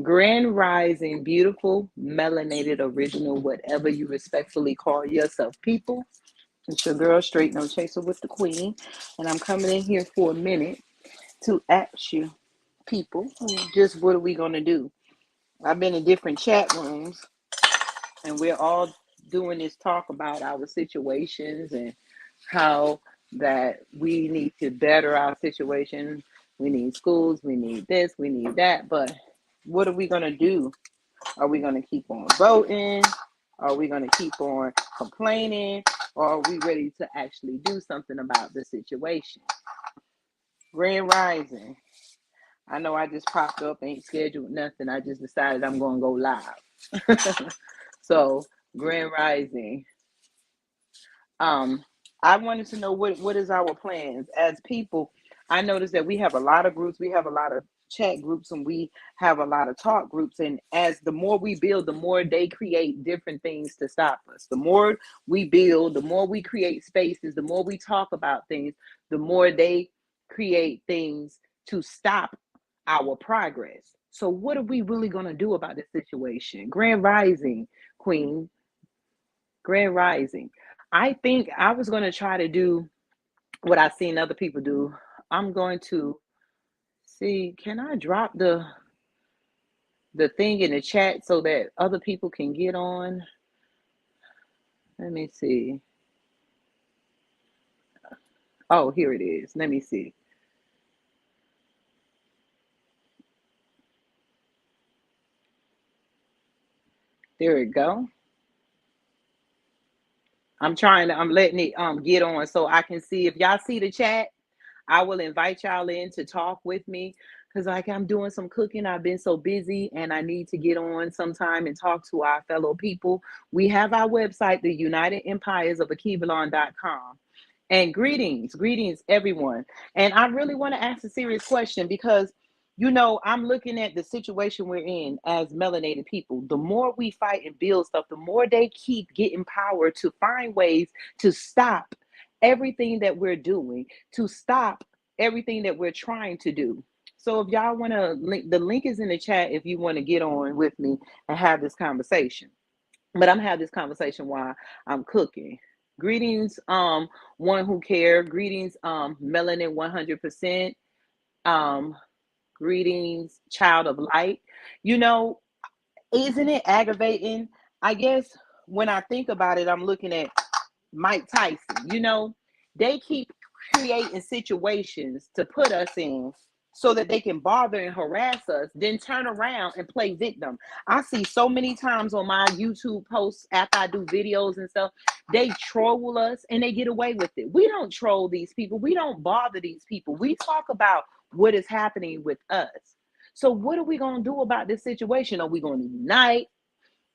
Grand Rising, beautiful, melanated, original, whatever you respectfully call yourself, people. It's your girl, Straight No Chaser with the Queen. And I'm coming in here for a minute to ask you, people, just what are we going to do? I've been in different chat rooms, and we're all doing this talk about our situations and how that we need to better our situation. We need schools, we need this, we need that. But what are we going to do? Are we going to keep on voting? Are we going to keep on complaining? Or are we ready to actually do something about the situation? Grand Rising. I know I just popped up, ain't scheduled nothing. I just decided I'm going to go live. So, Grand Rising. Um, I wanted to know what is our plans as people. I noticed that we have a lot of groups, we have a lot of chat groups, and we have a lot of talk groups. And as the more we build, the more they create different things to stop us. The more we build, the more we create spaces, the more we talk about things, the more they create things to stop our progress. So, what are we really going to do about this situation? Grand Rising, Queen. Grand Rising. I think I was going to try to do what I've seen other people do. I'm going to see, can I drop the thing in the chat so that other people can get on? Let me see. Oh, here it is. Let me see. There we go. I'm letting it get on so I can see. If y'all see the chat, I will invite y'all in to talk with me because, like, I'm doing some cooking. I've been so busy and I need to get on sometime and talk to our fellow people. We have our website, the United Empires of Akivalon.com. And greetings, everyone. And I really want to ask a serious question because, I'm looking at the situation we're in as melanated people. The more we fight and build stuff, the more they keep getting power to find ways to stop everything that we're doing, to stop everything that we're trying to do. So if y'all want to link, the link is in the chat if you want to get on with me and have this conversation. But I'm having this conversation while I'm cooking. Greetings, one who care. Greetings, melanin 100%. Um, greetings, child of light. You know, isn't it aggravating? I guess when I think about it, I'm looking at Mike Tyson. They keep creating situations to put us in so that they can bother and harass us, then turn around and play victim. I see so many times on my YouTube posts after I do videos and stuff, they troll us and they get away with it. We don't troll these people. We don't bother these people. We talk about what is happening with us. So what are we going to do about this situation? Are we going to unite?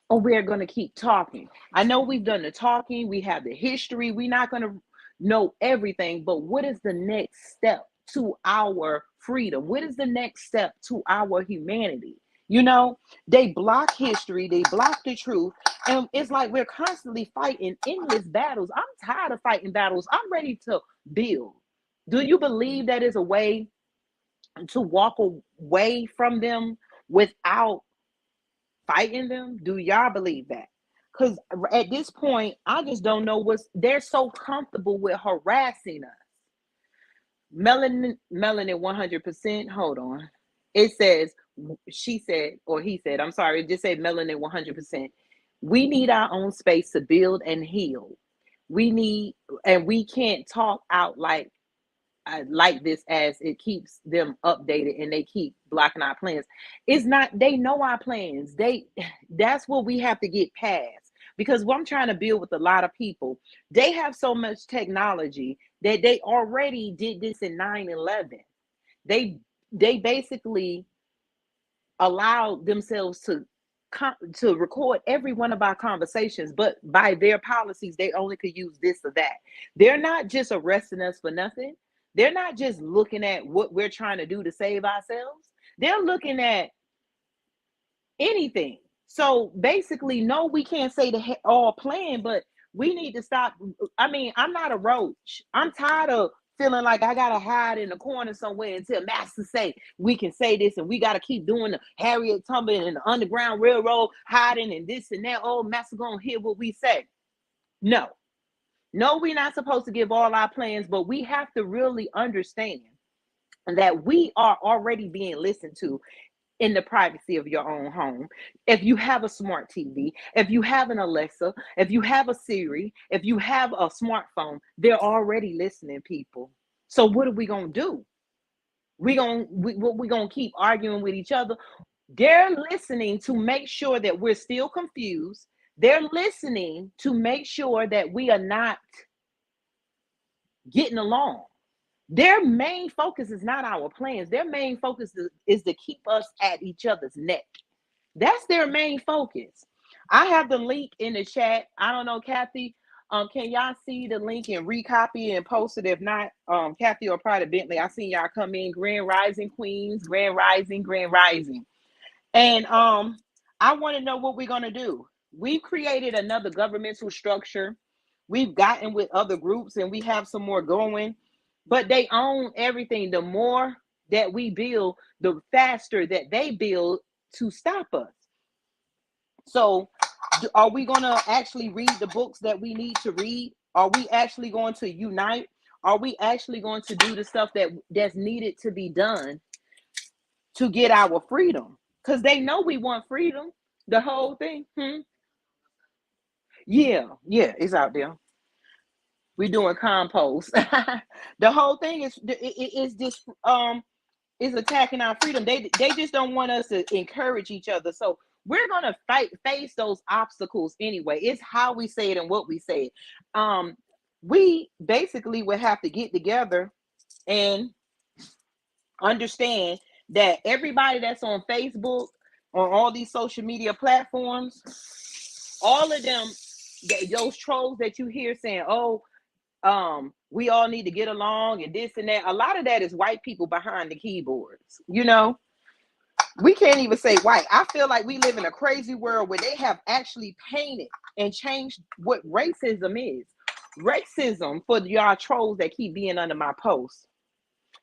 Or we're going to keep talking? I know we've done the talking, we have the history, we're not going to know everything, but what is the next step to our freedom? What is the next step to our humanity? They block history, they block the truth, and it's like we're constantly fighting endless battles. I'm tired of fighting battles. I'm ready to build. Do you believe that is a way to walk away from them without fighting them? Do y'all believe that? Because at this point, I just don't know they're so comfortable with harassing us. Melanin 100%. Hold on. It says, she said, or he said, I'm sorry, it just said melanin 100%. We need our own space to build and heal. We need, and we can't talk out like this as it keeps them updated and they keep blocking our plans. It's not, they know our plans. That's what we have to get past. Because what I'm trying to build with a lot of people, they have so much technology that they already did this in 9/11. They basically allowed themselves to record every one of our conversations, but by their policies, they only could use this or that. They're not just arresting us for nothing. They're not just looking at what we're trying to do to save ourselves. They're looking at anything. So basically, no, we can't say all plan, but we need to stop. I mean, I'm not a roach. I'm tired of feeling like I gotta hide in the corner somewhere until master say we can say this, and we gotta keep doing the Harriet Tubman and the Underground Railroad, hiding and this and that. Oh, master gonna hear what we say. No, we're not supposed to give all our plans, but we have to really understand that we are already being listened to in the privacy of your own home. If you have a smart TV, if you have an Alexa, if you have a Siri, if you have a smartphone, they're already listening, people. So what are we gonna do? We gonna keep arguing with each other? They're listening to make sure that we're still confused. They're listening to make sure that we are not getting along. Their main focus is not our plans. Their main focus is to keep us at each other's neck. That's their main focus. I have the link in the chat. I don't know, Kathy. Can y'all see the link and recopy and post it? If not, Kathy or Prada Bentley, I seen y'all come in. Grand Rising Queens, Grand Rising, Grand Rising. And I want to know what we're gonna do. We've created another governmental structure. We've gotten with other groups, and we have some more going, but they own everything. The more that we build, the faster that they build to stop us. So are we going to actually read the books that we need to read? Are we actually going to unite? Are we actually going to do the stuff that's needed to be done to get our freedom? Because they know we want freedom. The whole thing. Yeah, it's out there. We're doing compost. The whole thing is just is attacking our freedom. They just don't want us to encourage each other. So we're gonna face those obstacles anyway. It's how we say it and what we say it. We basically would have to get together and understand that everybody that's on Facebook, on all these social media platforms, all of them, those trolls that you hear saying, oh, we all need to get along and this and that. A lot of that is white people behind the keyboards. We can't even say white. I feel like we live in a crazy world where they have actually painted and changed what racism is. Racism, for y'all trolls that keep being under my posts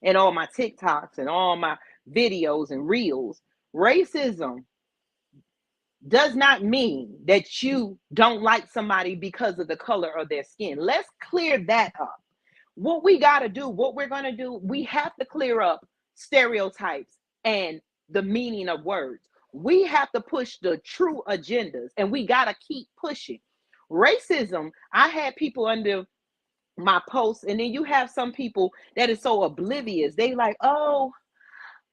and all my TikToks and all my videos and reels, racism does not mean that you don't like somebody because of the color of their skin. Let's clear that up. What we got to do, what we're going to do, we have to clear up stereotypes and the meaning of words. We have to push the true agendas, and we got to keep pushing. Racism, I had people under my posts, and then you have some people that is so oblivious. They like, oh,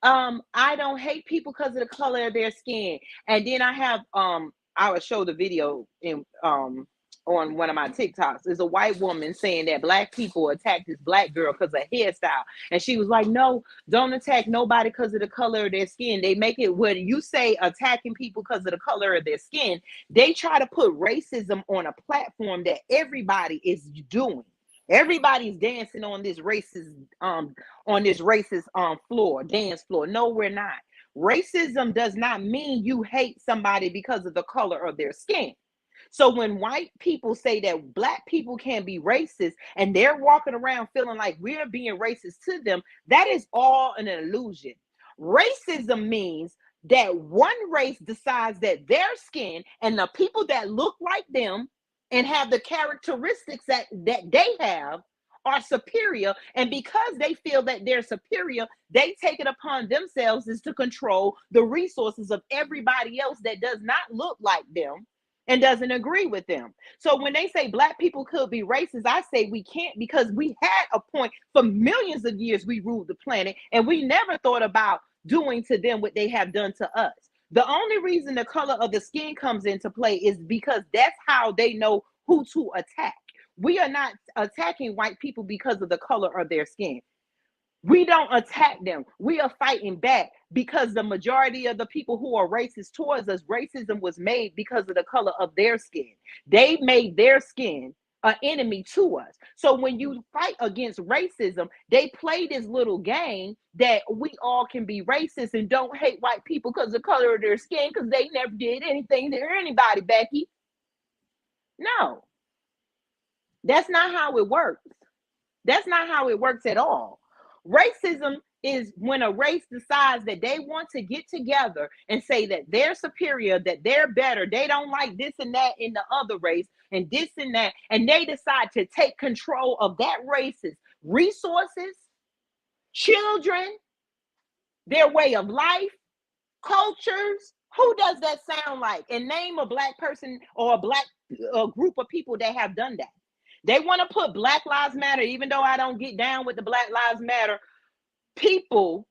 I don't hate people because of the color of their skin. And then I have I would show the video in on one of my TikToks. There's a white woman saying that black people attacked this black girl because of hairstyle. And she was like, no, don't attack nobody because of the color of their skin. They make it when you say attacking people because of the color of their skin, they try to put racism on a platform that everybody is doing. Everybody's dancing on this racist floor, dance floor. No, we're not. Racism does not mean you hate somebody because of the color of their skin. So when white people say that black people can be racist and they're walking around feeling like we're being racist to them, that is all an illusion. Racism means that one race decides that their skin and the people that look like them and have the characteristics that they have are superior. And because they feel that they're superior, they take it upon themselves is to control the resources of everybody else that does not look like them and doesn't agree with them. So when they say black people could be racist, I say we can't, because we had a point for millions of years we ruled the planet and we never thought about doing to them what they have done to us. The only reason the color of the skin comes into play is because that's how they know who to attack. We are not attacking white people because of the color of their skin. We don't attack them. We are fighting back because the majority of the people who are racist towards us, racism was made because of the color of their skin. They made their skin an enemy to us. So when you fight against racism, they play this little game that we all can be racist and don't hate white people because of the color of their skin because they never did anything to anybody, Becky. No, that's not how it works. That's not how it works at all. Racism is when a race decides that they want to get together and say that they're superior, that they're better, they don't like this and that in the other race, and this and that, and they decide to take control of that race's resources, children, their way of life, cultures. Who does that sound like? And name a black person or a black group of people that have done that. They want to put Black Lives Matter, even though I don't get down with the Black Lives Matter people,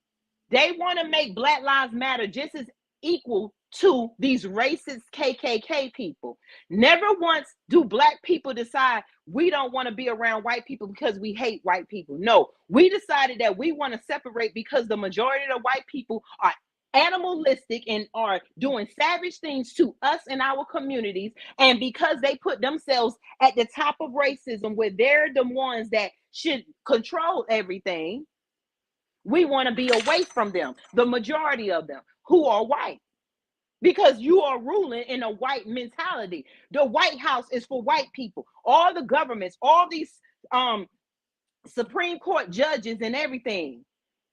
they want to make Black Lives Matter just as equal to these racist KKK people. Never once do black people decide we don't want to be around white people because we hate white people. No, we decided that we want to separate because the majority of the white people are animalistic and are doing savage things to us and our communities, and because they put themselves at the top of racism where they're the ones that should control everything, we want to be away from them, the majority of them who are white, because you are ruling in a white mentality. The White House is for white people. All the governments, all these Supreme Court judges and everything,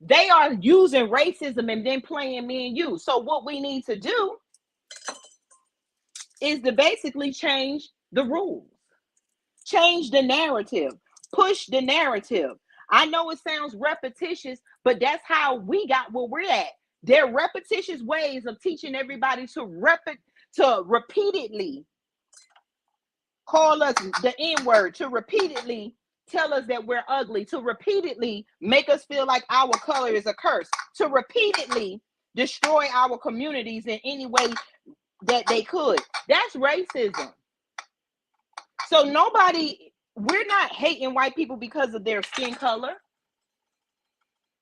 they are using racism and then playing me and you. So what we need to do is to basically change the rules, change the narrative, push the narrative. I know it sounds repetitious, but that's how we got where we're at. They're repetitious ways of teaching everybody to repeatedly call us the N-word, to repeatedly tell us that we're ugly, to repeatedly make us feel like our color is a curse, to repeatedly destroy our communities in any way that they could. That's racism. So we're not hating white people because of their skin color.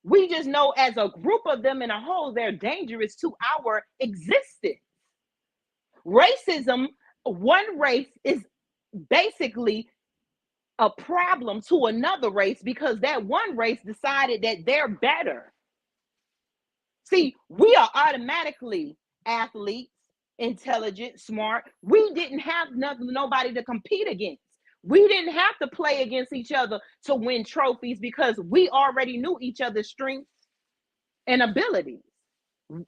We just know as a group of them in a whole, they're dangerous to our existence. Racism, one race is basically a problem to another race because that one race decided that they're better. See, we are automatically athletes, intelligent, smart. We didn't have nobody to compete against. We didn't have to play against each other to win trophies because we already knew each other's strengths and abilities.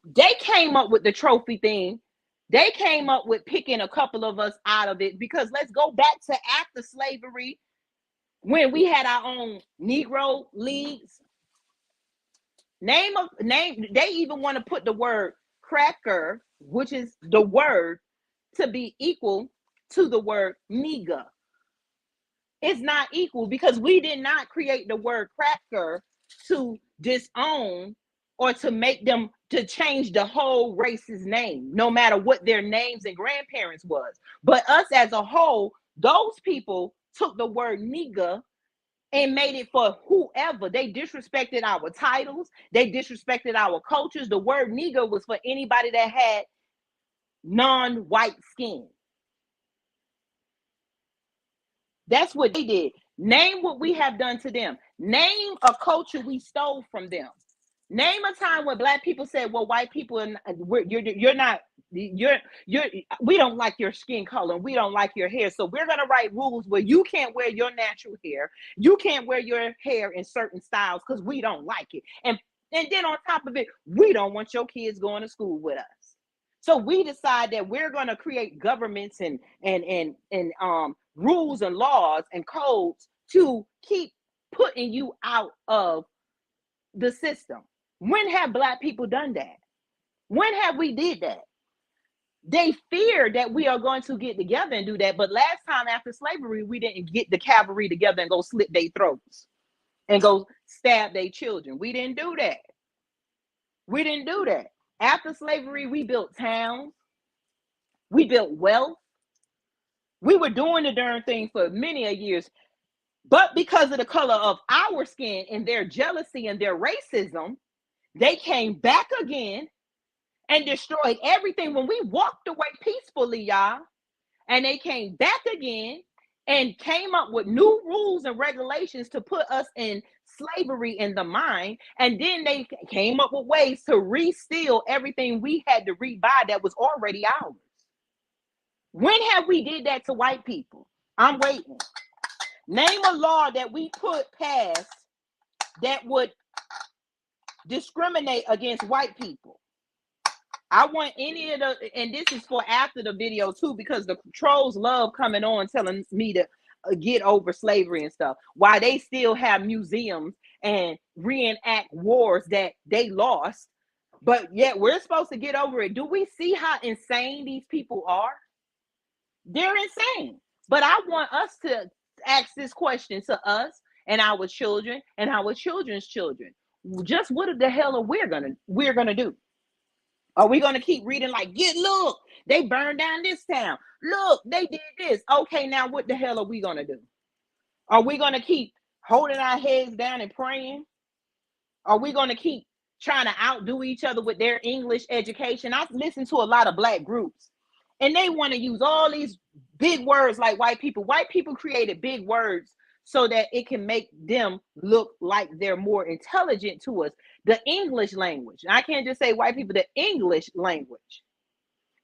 They came up with the trophy thing. They came up with picking a couple of us out of it because let's go back to after slavery when we had our own Negro leagues. They even want to put the word cracker, which is the word, to be equal to the word nigger. It's not equal because we did not create the word cracker to disown or to make them to change the whole race's name, no matter what their names and grandparents was. But us as a whole, those people took the word nigger and made it for whoever. They disrespected our titles. They disrespected our cultures. The word nigger was for anybody that had non-white skin. That's what they did. Name what we have done to them. Name a culture we stole from them. Name a time where black people said, well, white people, we don't like your skin color. We don't like your hair. So we're going to write rules where you can't wear your natural hair. You can't wear your hair in certain styles because we don't like it. And then on top of it, we don't want your kids going to school with us. So we decide that we're going to create governments and rules and laws and codes to keep putting you out of the system. When have black people done that? When have we did that? They fear that we are going to get together and do that. But last time after slavery, we didn't get the cavalry together and go slit their throats and go stab their children. We didn't do that. We didn't do that. After slavery, we built towns. We built wealth. We were doing the darn thing for many a years. But because of the color of our skin and their jealousy and their racism, they came back again and destroyed everything when we walked away peacefully, y'all. And they came back again and came up with new rules and regulations to put us in slavery in the mind. And then they came up with ways to re-steal everything we had to rebuy that was already ours. When have we did that to white people? I'm waiting. Name a law that we put past that would discriminate against white people. I want any of the, and this is for after the video too, because the trolls love coming on telling me to get over slavery and stuff, while they still have museums and reenact wars that they lost. But yet we're supposed to get over it. Do we see how insane these people are? They're insane. But I want us to ask this question to us and our children and our children's children. Just what the hell are we're gonna do? Are we gonna keep reading like, get look, they burned down this town. Look, they did this. Okay, now what the hell are we gonna do? Are we gonna keep holding our heads down and praying? Are we gonna keep trying to outdo each other with their English education? I listen to a lot of black groups, and they want to use all these big words like white people. White people created big words so that it can make them look like they're more intelligent to us. The English language. I can't just say white people, the English language.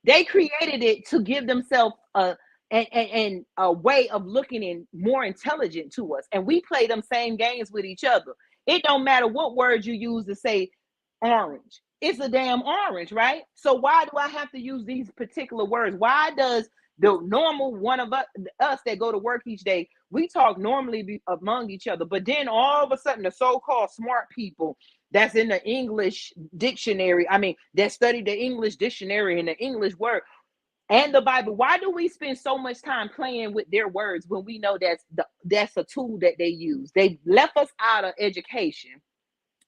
They created it to give themselves a way of looking in more intelligent to us. And we play them same games with each other. It don't matter what words you use to say orange. It's a damn orange, right? So why do I have to use these particular words? Why does the normal one of us that go to work each day, we talk normally among each other, but then all of a sudden the so-called smart people that's in the English dictionary, that study the English dictionary and the English word and the Bible, why do we spend so much time playing with their words when we know that's a tool that they use? They left us out of education.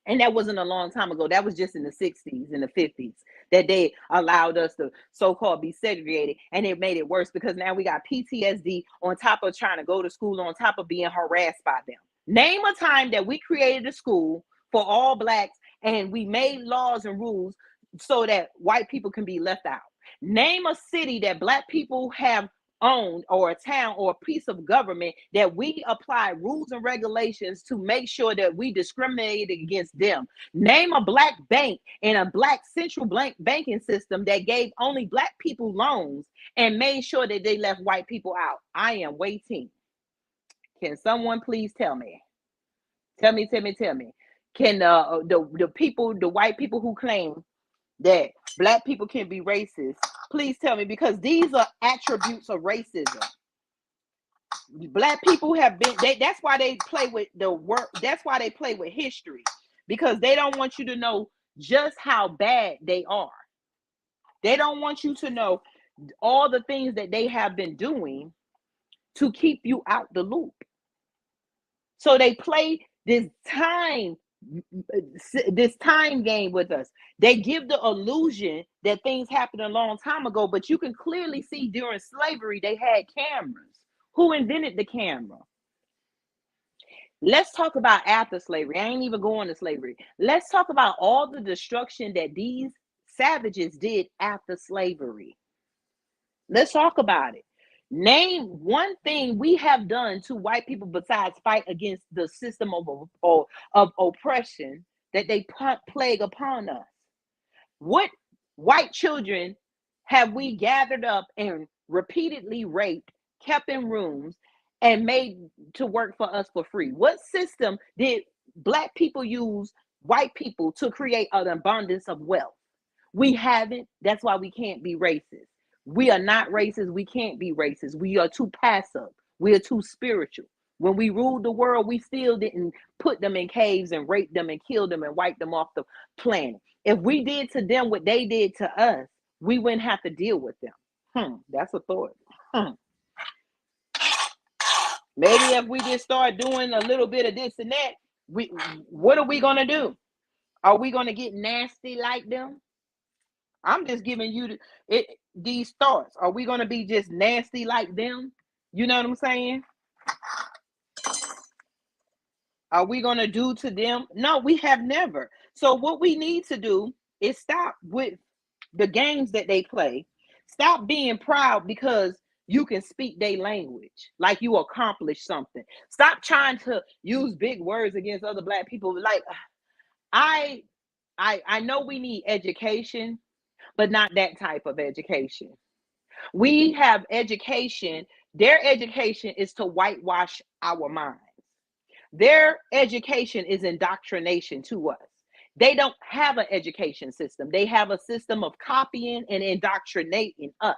And that wasn't a long time ago. That was just in the 60s and the 50s that they allowed us to so-called be segregated. And it made it worse because now we got PTSD on top of trying to go to school, on top of being harassed by them. Name a time that we created a school for all blacks and we made laws and rules so that white people can be left out. Name a city that black people have owned, or a town or a piece of government that we apply rules and regulations to make sure that we discriminate against them. Name a black bank and a black central banking system that gave only black people loans and made sure that they left white people out. I am waiting. Can someone please tell me? Tell me. Can the white people who claim that black people can be racist, please tell me, because these are attributes of racism. Black people have been, that's why they play with the work, that's why they play with history, because they don't want you to know just how bad they are. They don't want you to know all the things that they have been doing to keep you out the loop. So they play this time game with us. They give the illusion that things happened a long time ago, but you can clearly see during slavery they had cameras. Who invented the camera? Let's talk about after slavery. I ain't even going to slavery. Let's talk about all the destruction that these savages did after slavery. Let's talk about it. Name one thing we have done to white people besides fight against the system of oppression that they plague upon us. What white children have we gathered up and repeatedly raped, kept in rooms, and made to work for us for free? What system did black people use white people to create an abundance of wealth? We haven't. That's why we can't be racist. We are not racist. We can't be racist. We are too passive. We are too spiritual. When we ruled the world, we still didn't put them in caves and rape them and kill them and wipe them off the planet. If we did to them what they did to us, we wouldn't have to deal with them. That's a thought. Maybe if we just start doing a little bit of this and that, what are we going to do? Are we going to get nasty like them? I'm just giving you these thoughts. Are we going to be just nasty like them? You know what I'm saying? Are we going to do to them? No, we have never. So what we need to do is stop with the games that they play. Stop being proud because you can speak their language, like you accomplished something. Stop trying to use big words against other black people. Like, I know we need education, but not that type of education. We have education Their education is to whitewash our minds. Their education is indoctrination to us. They don't have an education system. They have a system of copying and indoctrinating us.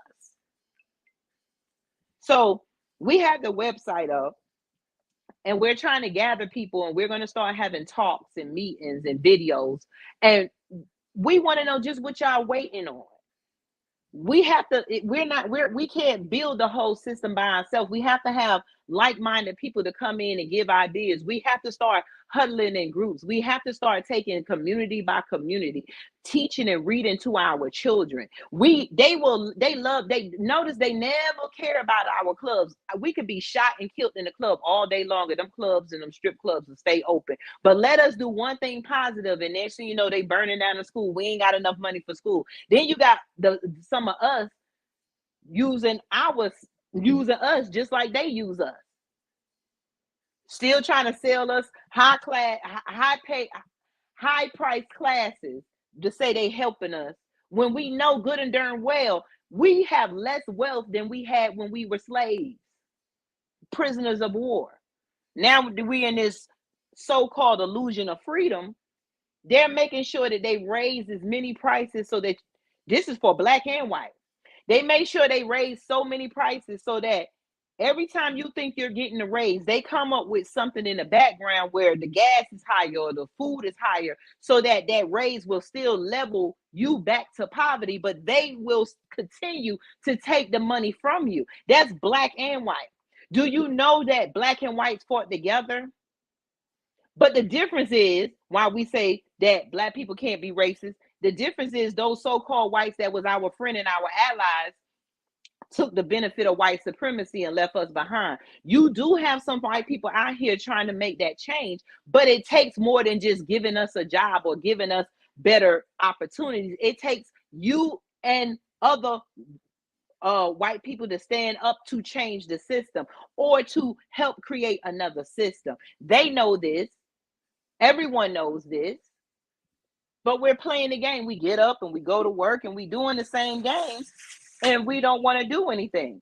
So we have the website up, and we're trying to gather people, and we're going to start having talks and meetings and videos. And we want to know just what y'all waiting on. We have to, we can't build the whole system by ourselves. We have to have like-minded people to come in and give ideas. We have to start huddling in groups. We have to start taking community by community, teaching and reading to our children. They notice they never care about our clubs. We could be shot and killed in the club all day long, and them clubs and them strip clubs will stay open. But let us do one thing positive, and next thing you know, they burning down the school. We ain't got enough money for school. Then you got some of us using us just like they use us. Still trying to sell us high price classes to say they helping us, when we know good and darn well we have less wealth than we had when we were slaves, prisoners of war. Now we in this so-called illusion of freedom. They're making sure that they raise as many prices, so that this is for black and white. They make sure they raise so many prices so that every time you think you're getting a raise, they come up with something in the background where the gas is higher or the food is higher, so that that raise will still level you back to poverty, but they will continue to take the money from you. That's black and white. Do you know that black and whites fought together? But the difference is, why we say that black people can't be racist, the difference is those so-called whites that was our friend and our allies took the benefit of white supremacy and left us behind. You do have some white people out here trying to make that change, but it takes more than just giving us a job or giving us better opportunities. It takes you and other white people to stand up to change the system or to help create another system. They know this. Everyone knows this. But we're playing the game. We get up and we go to work and we doing the same game, and we don't want to do anything.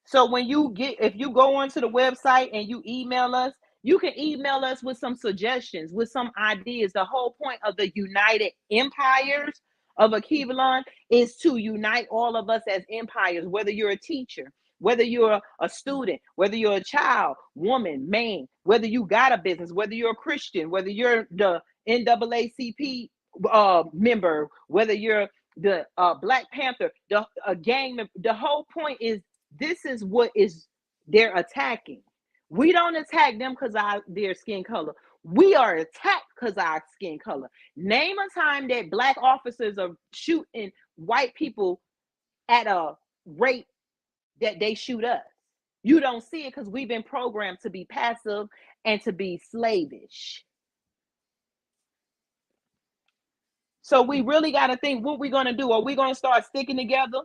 So if you go onto the website and you email us, you can email us with some suggestions, with some ideas. The whole point of the United Empires of Akivalon is to unite all of us as empires, whether you're a teacher, whether you're a student, whether you're a child, woman, man, whether you got a business, whether you're a Christian, whether you're the NAACP member, whether you're the Black Panther, the gang member. The whole point is, this is what is they're attacking. We don't attack them because of their skin color. We are attacked because of our skin color. Name a time that black officers are shooting white people at a rate that they shoot us. You don't see it because we've been programmed to be passive and to be slavish. So we really got to think what we're going to do. Are we going to start sticking together?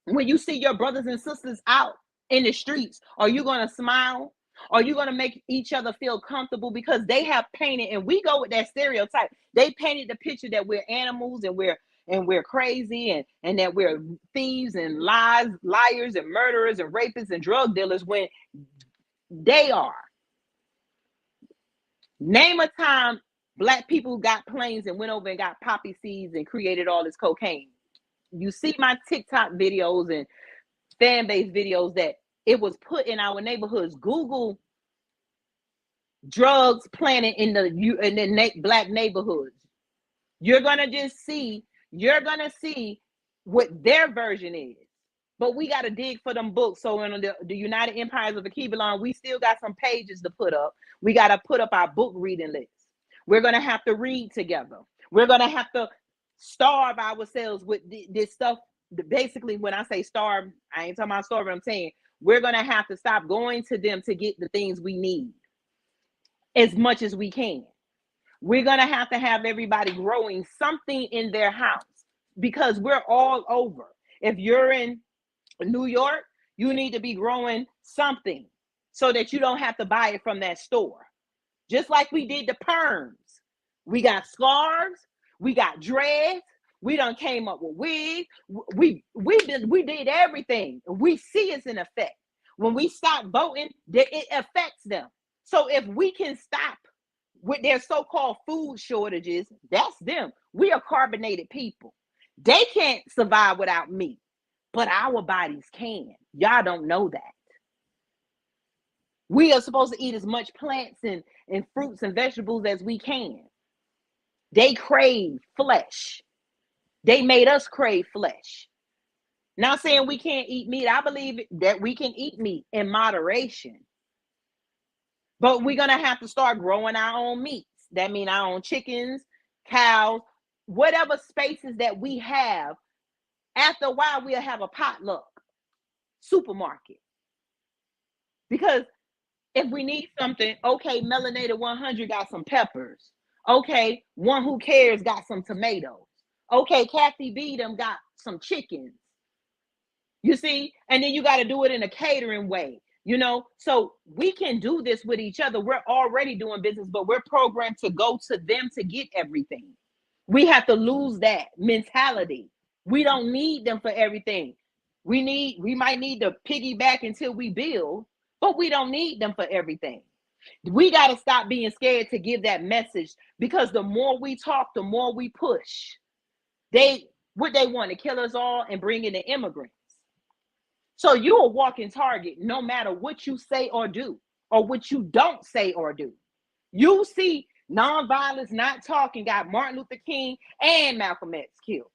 When you see your brothers and sisters out in the streets, are you going to smile? Are you going to make each other feel comfortable? Because they have painted, and we go with that stereotype. They painted the picture that we're animals and we're crazy and that we're thieves and liars and murderers and rapists and drug dealers, when they are. Name a time black people got planes and went over and got poppy seeds and created all this cocaine. You see my TikTok videos and fan base videos that it was put in our neighborhoods. Google drugs planted in the black neighborhoods. You're gonna see what their version is. But we got to dig for them books. So in the United Empires of Akivalon, we still got some pages to put up. We got to put up our book reading list. We're gonna have to read together. We're gonna have to starve ourselves with this stuff. Basically, when I say starve, I ain't talking about starving. I'm saying we're gonna have to stop going to them to get the things we need as much as we can. We're gonna have to have everybody growing something in their house, because we're all over. If you're in New York, you need to be growing something so that you don't have to buy it from that store. Just like we did the perms. We got scarves, we got dreads, we done came up with wigs, we did everything. We see it's in effect. When we stop voting, it affects them. So if we can stop with their so-called food shortages, that's them. We are carbonated people. They can't survive without meat, but our bodies can. Y'all don't know that. We are supposed to eat as much plants and fruits and vegetables as we can. They crave flesh. They made us crave flesh. Not saying we can't eat meat. I believe that we can eat meat in moderation. But we're going to have to start growing our own meats. That means our own chickens, cows, whatever spaces that we have. After a while, we'll have a potluck supermarket. Because if we need something, okay, Melanated 100 got some peppers. Okay, One Who Cares got some tomatoes. Okay, Kathy B them got some chickens. You see? And then you got to do it in a catering way. You know, so we can do this with each other. We're already doing business, but we're programmed to go to them to get everything. We have to lose that mentality. We don't need them for everything. We might need to piggyback until we build, but we don't need them for everything. We got to stop being scared to give that message, because the more we talk, the more we push. They want to kill us all and bring in the immigrants. So you're a walking target no matter what you say or do, or what you don't say or do. You see nonviolence, not talking, got Martin Luther King and Malcolm X killed.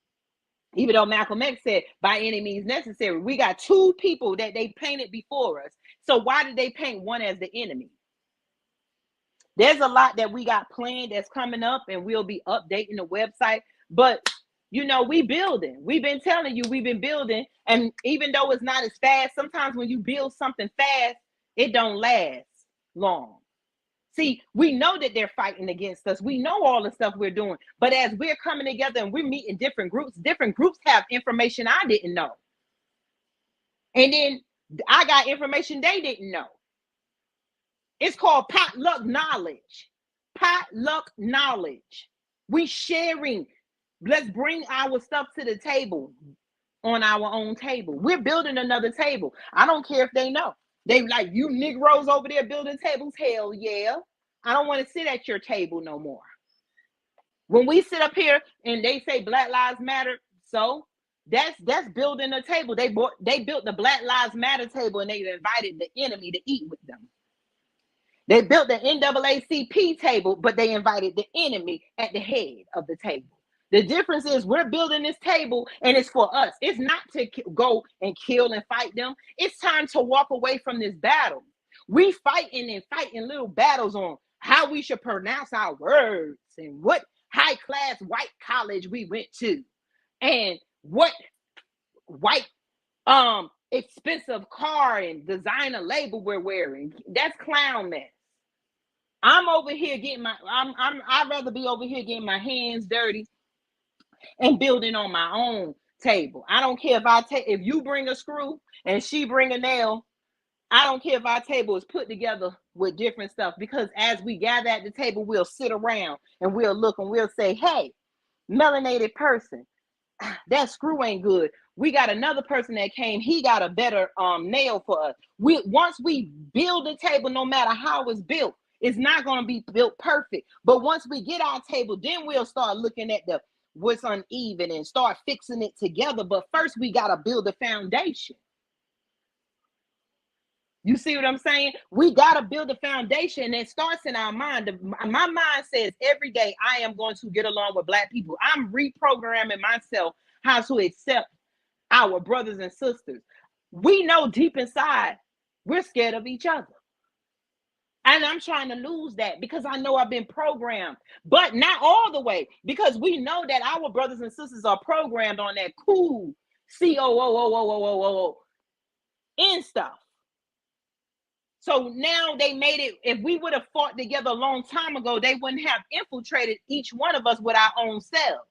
Even though Malcolm X said by any means necessary, we got two people that they painted before us. So why did they paint one as the enemy? There's a lot that we got planned that's coming up, and we'll be updating the website. But you know, we building. We've been telling you, we've been building. And even though it's not as fast, sometimes when you build something fast, it don't last long. See, we know that they're fighting against us. We know all the stuff we're doing. But as we're coming together and we're meeting different groups have information I didn't know. And then I got information they didn't know. It's called potluck knowledge. Potluck knowledge. We sharing. Let's bring our stuff to the table on our own table. We're building another table. I don't care if they know. They like, you Negroes over there building tables. Hell yeah. I don't want to sit at your table no more. When we sit up here and they say Black Lives Matter, so that's building a table. They built the Black Lives Matter table, and they invited the enemy to eat with them. They built the NAACP table, but they invited the enemy at the head of the table. The difference is we're building this table, and it's for us. It's not to go and kill and fight them. It's time to walk away from this battle. We fighting little battles on how we should pronounce our words, and what high class white college we went to, and what white expensive car and designer label we're wearing. That's clown mess. I'm over here getting I'd rather be over here getting my hands dirty and building on my own table. I don't care if you bring a screw and she bring a nail. I don't care if our table is put together with different stuff, because as we gather at the table, we'll sit around and we'll look and we'll say, hey, melanated person, that screw ain't good. We got another person that came, he got a better nail for us. Once we build a table, no matter how it's built, it's not going to be built perfect. But once we get our table, then we'll start looking at what's uneven and start fixing it together. But first, we got to build a foundation. You see what I'm saying? We got to build a foundation, and it starts in our mind. My mind says every day, I am going to get along with Black people. I'm reprogramming myself how to accept our brothers and sisters. We know deep inside, we're scared of each other. And I'm trying to lose that, because I know I've been programmed, but not all the way, because we know that our brothers and sisters are programmed on that cool COOOOOOOO in stuff. So now they made it, if we would have fought together a long time ago, they wouldn't have infiltrated each one of us with our own selves.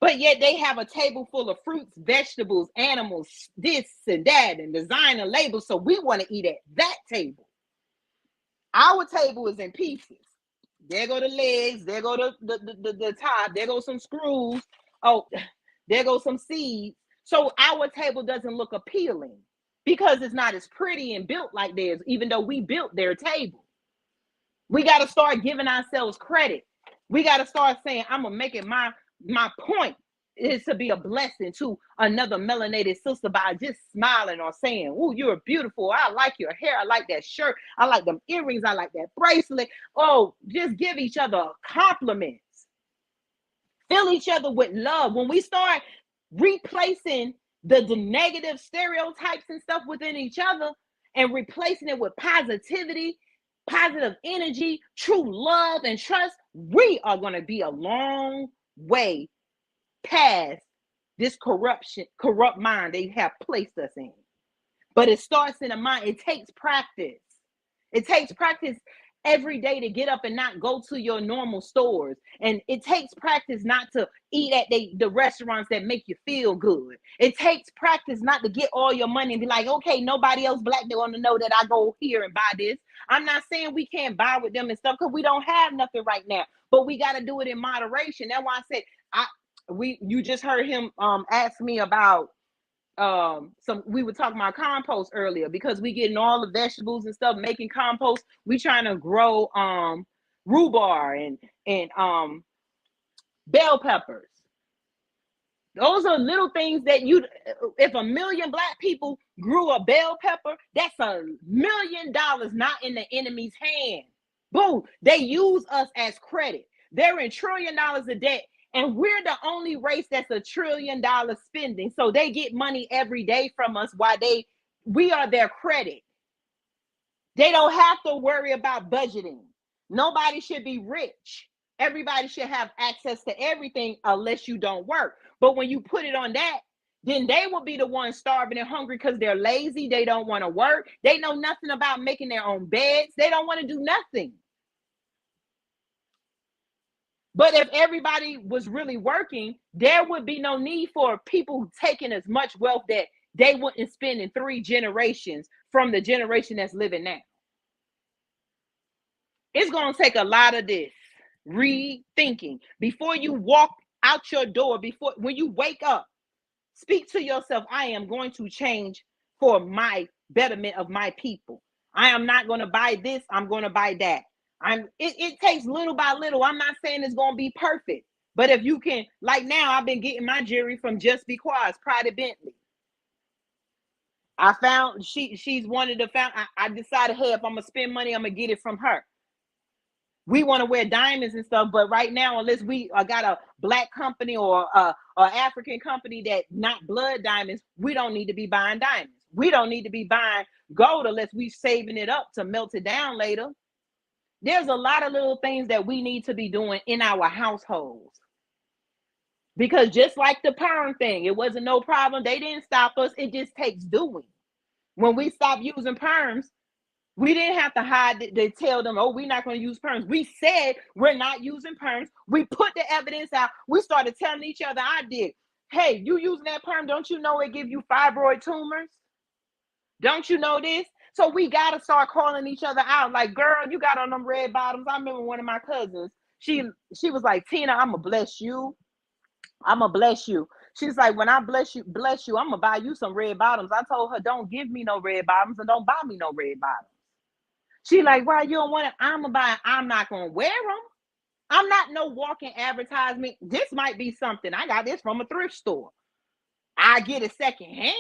But yet they have a table full of fruits, vegetables, animals, this and that, and designer labels. So we want to eat at that table. Our table is in pieces. There go the legs. There go the top. There go some screws. Oh, there go some seeds. So our table doesn't look appealing. because it's not as pretty and built like theirs, even though we built their table. We got to start giving ourselves credit. We got to start saying, I'm going to make it my point is to be a blessing to another melanated sister by just smiling or saying, oh, you're beautiful. I like your hair. I like that shirt. I like them earrings. I like that bracelet. Oh, just give each other compliments. Fill each other with love. When we start replacing the negative stereotypes and stuff within each other and replacing it with positivity, positive energy, true love and trust, we are going to be a long way past this corrupt mind they have placed us in. But it starts in the mind. It takes practice. It takes practice every day to get up and not go to your normal stores. And it takes practice not to eat at the restaurants that make you feel good. It takes practice not to get all your money and be like, okay, nobody else black, they want to know that I go here and buy this. I'm not saying we can't buy with them and stuff because we don't have nothing right now, but we got to do it in moderation. That's why I said, you just heard him ask me about we were talking about compost earlier, because we getting all the vegetables and stuff making compost. We trying to grow rhubarb and bell peppers. Those are little things that if 1 million black people grew a bell pepper, that's $1 million not in the enemy's hand. Boom, they use us as credit. They're in $1 trillion of debt. And we're the only race that's $1 trillion spending. So they get money every day from us while we are their credit. They don't have to worry about budgeting. Nobody should be rich. Everybody should have access to everything unless you don't work. But when you put it on that, then they will be the ones starving and hungry because they're lazy. They don't want to work. They know nothing about making their own beds. They don't want to do nothing. But if everybody was really working, there would be no need for people taking as much wealth that they wouldn't spend in 3 generations from the generation that's living now. It's going to take a lot of this rethinking before you walk out your door. When you wake up, speak to yourself, I am going to change for my betterment of my people. I am not going to buy this. I'm going to buy that. It takes little by little. I'm not saying it's going to be perfect, but if you can, like now, I've been getting my jewelry from Just Be Quiet, Prada Bentley. I found she's one of the I decided, hey, if I'm gonna spend money, I'm gonna get it from her. We want to wear diamonds and stuff, but right now, unless we got a black company or a African company that not blood diamonds, we don't need to be buying diamonds. We don't need to be buying gold unless we saving it up to melt it down later. There's a lot of little things that we need to be doing in our households. Because just like the perm thing, it wasn't no problem. They didn't stop us. It just takes doing. When we stopped using perms, we didn't have to hide. They tell them, oh, we're not going to use perms. We said we're not using perms. We put the evidence out. We started telling each other, I did. Hey, you using that perm, don't you know it gives you fibroid tumors? Don't you know this? So we got to start calling each other out. Like, girl, you got on them red bottoms. I remember one of my cousins, she was like, Tina, I'm going to bless you. I'm going to bless you. She's like, when I bless you, I'm going to buy you some red bottoms. I told her, don't give me no red bottoms and don't buy me no red bottoms. She like, why you don't want it? I'm going to buy it. I'm not going to wear them. I'm not no walking advertisement. This might be something. I got this from a thrift store. I get it secondhand.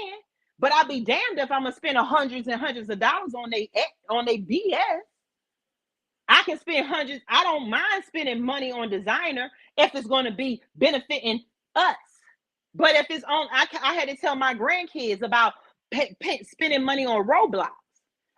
But I'll be damned if I'm going to spend hundreds and hundreds of dollars on they BS. I can spend hundreds. I don't mind spending money on designer if it's going to be benefiting us. But if it's on, I had to tell my grandkids about spending money on Roblox.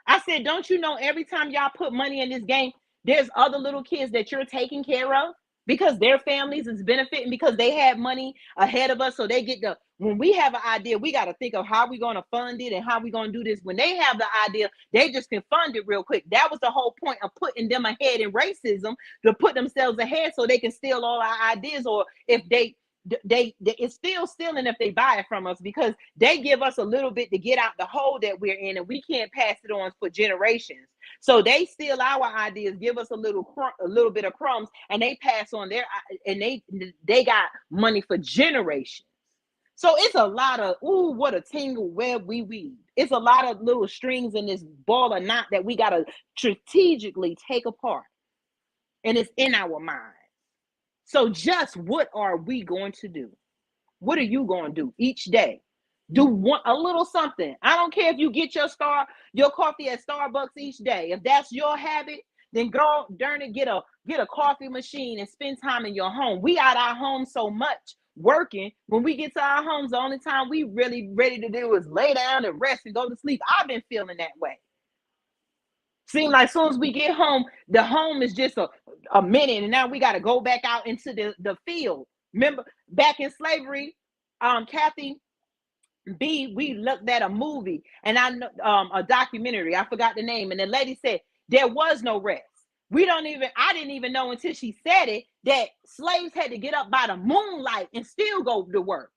I said, don't you know every time y'all put money in this game, there's other little kids that you're taking care of because their families is benefiting because they had money ahead of us. So they get when we have an idea, we got to think of how we're going to fund it and how we're going to do this. When they have the idea, they just can fund it real quick. That was the whole point of putting them ahead in racism, to put themselves ahead so they can steal all our ideas. Or if it's still stealing if they buy it from us, because they give us a little bit to get out the hole that we're in, and we can't pass it on for generations. So they steal our ideas, give us a little bit of crumbs, and they pass on their, and they got money for generations. So it's a lot of, ooh, what a tangle web we weave. It's a lot of little strings in this ball of knot that we got to strategically take apart. And it's in our mind. So just what are we going to do? What are you going to do each day? Do a little something. I don't care if you get your coffee at Starbucks each day. If that's your habit, then go darn it, get a coffee machine and spend time in your home. We out our home so much working. When we get to our homes, the only time we really ready to do is lay down and rest and go to sleep. I've been feeling that way. Seem like as soon as we get home, the home is just a minute, and now we got to go back out into the field. Remember back in slavery, Kathy B, we looked at a movie and a documentary. I forgot the name, and the lady said there was no rest. I didn't even know until she said it that slaves had to get up by the moonlight and still go to work.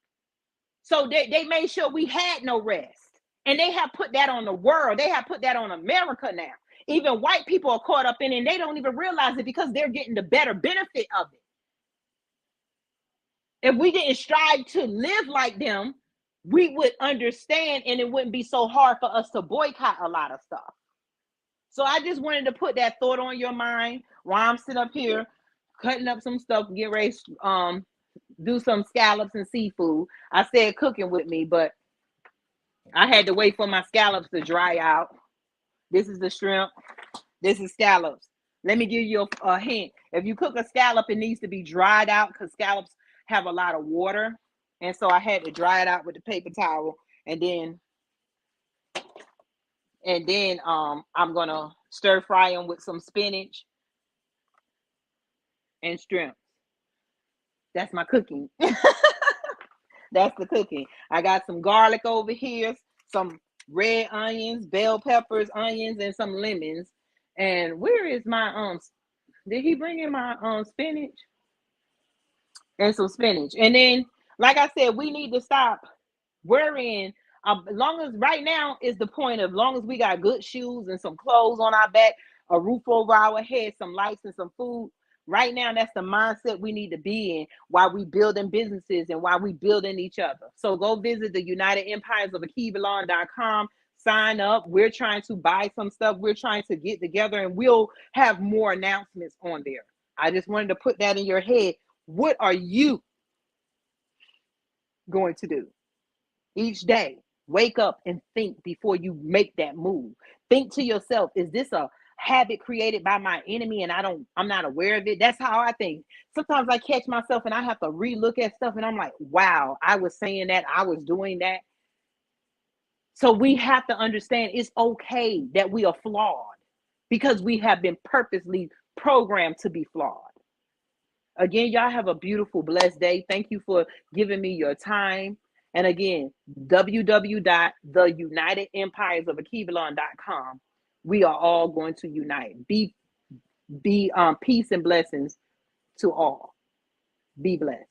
So they made sure we had no rest. And they have put that on the world. They have put that on America now. Even white people are caught up in it and they don't even realize it because they're getting the better benefit of it. If we didn't strive to live like them, we would understand and it wouldn't be so hard for us to boycott a lot of stuff. So I just wanted to put that thought on your mind while I'm sitting up here cutting up some stuff, get ready to do some scallops and seafood. I said cooking with me, but I had to wait for my scallops to dry out. This is the shrimp. This is scallops. Let me give you a hint. If you cook a scallop, it needs to be dried out because scallops have a lot of water. And so I had to dry it out with the paper towel. And then I'm going to stir fry them with some spinach and shrimp. That's my cooking. That's the cooking. I got some garlic over here, some red onions, bell peppers, onions, and some lemons. And where is my did he bring in my spinach? And some spinach. And then, like I said, we need to stop worrying. Long as right now is the point of long as we got good shoes and some clothes on our back, a roof over our head, some lights and some food. Right now, that's the mindset we need to be in while we building businesses and while we building each other. So go visit the United Empires of Akivalon.com. Sign up. We're trying to buy some stuff. We're trying to get together and we'll have more announcements on there. I just wanted to put that in your head. What are you going to do each day? Wake up and think before you make that move. Think to yourself, is this a habit created by my enemy and I'm not aware of it? That's how I think. Sometimes I catch myself and I have to relook at stuff and I'm like, wow, I was saying that, I was doing that. So we have to understand it's okay that we are flawed because we have been purposely programmed to be flawed. Again, y'all have a beautiful, blessed day. Thank you for giving me your time. And again, www.theunitedempiresofAkivalon.com. We are all going to unite. Be peace and blessings to all. Be blessed.